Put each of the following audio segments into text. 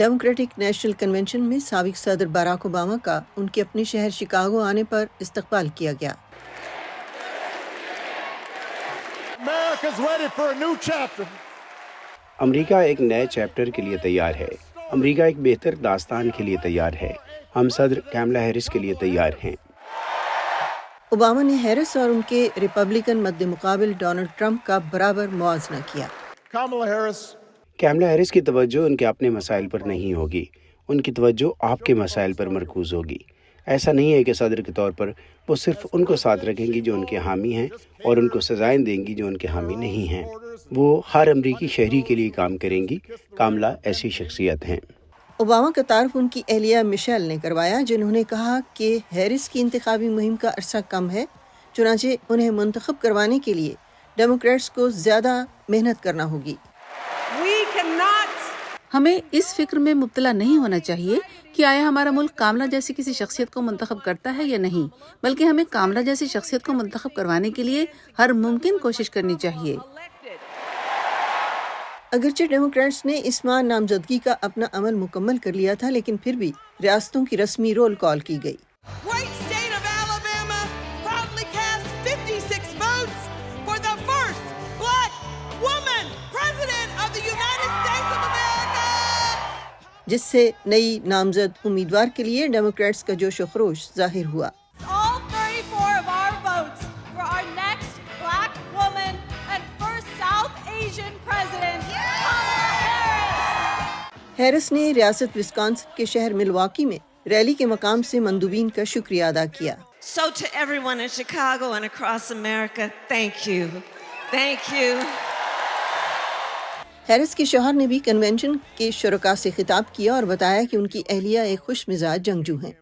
Democratic national convention میں سابق صدر باراک اوباما کا ان کے اپنے شہر شکاگو آنے پر استقبال کیا گیا۔ امریکہ ایک نئے چیپٹر کے لیے تیار ہے۔ امریکہ ایک بہتر داستان کے لیے تیار ہے۔ ہم صدر کیملا ہیرس کے لیے تیار ہیں۔ اوباما نے ہیرس اور ان کے ریپبلکن مد مقابل ڈونلڈ ٹرمپ کا برابر موازنہ کیا۔ کیملا ہیرس کی توجہ ان کے اپنے مسائل پر نہیں ہوگی، ان کی توجہ آپ کے مسائل پر مرکوز ہوگی۔ ایسا نہیں ہے کہ صدر کے طور پر وہ صرف ان کو ساتھ رکھیں گی جو ان کے حامی ہیں اور ان کو سزائیں دیں گی جو ان کے حامی نہیں ہیں۔ وہ ہر امریکی شہری کے لیے کام کریں گی۔ کاملا ایسی شخصیت ہیں۔ اوباما کا تعارف ان کی اہلیہ میشیل نے کروایا، جنہوں نے کہا کہ ہیرس کی انتخابی مہم کا عرصہ کم ہے، چنانچہ انہیں منتخب کروانے کے لیے ڈیموکریٹس کو زیادہ محنت کرنا ہوگی۔ ہمیں اس فکر میں مبتلا نہیں ہونا چاہیے کہ آیا ہمارا ملک کاملا جیسی کسی شخصیت کو منتخب کرتا ہے یا نہیں، بلکہ ہمیں کاملا جیسی شخصیت کو منتخب کروانے کے لیے ہر ممکن کوشش کرنی چاہیے۔ اگرچہ ڈیموکریٹس نے اس ماہ نامزدگی کا اپنا عمل مکمل کر لیا تھا، لیکن پھر بھی ریاستوں کی رسمی رول کال کی گئی۔ جس سے نئی نامزد امیدوار کے لیے ڈیموکریٹس کا جوش و خروش ظاہر ہوا۔ ہیرس نے ریاست وسکانسن کے شہر ملواکی میں ریلی کے مقام سے مندوبین کا شکریہ ادا کیا۔ So to everyone in Chicago and across America, thank you. Thank you. Harris کے شوہر نے بھی کنونشن کے شرکاء سے خطاب کیا اور بتایا کہ ان کی اہلیہ ایک خوش مزاج جنگجو ہیں۔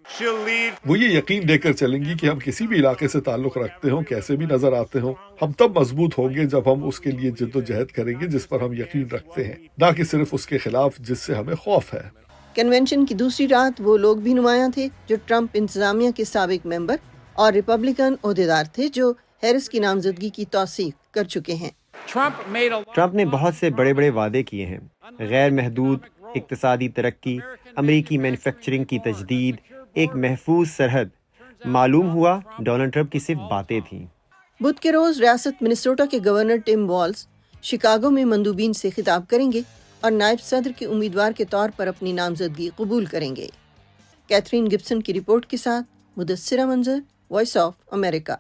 وہ یہ یقین دے کر چلیں گی کہ ہم کسی بھی علاقے سے تعلق رکھتے ہوں، کیسے بھی نظر آتے ہوں، ہم تب مضبوط ہوں گے جب ہم اس کے لیے جد و جہد کریں گے جس پر ہم یقین رکھتے ہیں، نہ کہ صرف اس کے خلاف جس سے ہمیں خوف ہے۔ کنونشن کی دوسری رات وہ لوگ بھی نمایاں تھے جو ٹرمپ انتظامیہ کے سابق ممبر اور ریپبلکن عہدیدار تھے جو ہیرس کی نامزدگی کی توثیق کر چکے ہیں۔ ٹرمپ نے بہت سے بڑے بڑے وعدے کیے ہیں، غیر محدود اقتصادی ترقی، امریکی مینوفیکچرنگ کی تجدید، ایک محفوظ سرحد۔ معلوم ہوا ڈونلڈ ٹرمپ کی صرف باتیں تھیں۔ بدھ کے روز ریاست منیسوٹا کے گورنر ٹم والز شکاگو میں مندوبین سے خطاب کریں گے اور نائب صدر کے امیدوار کے طور پر اپنی نامزدگی قبول کریں گے۔ کیتھرین گبسن کی رپورٹ کے ساتھ مدثرہ منظر، وائس آف امریکہ۔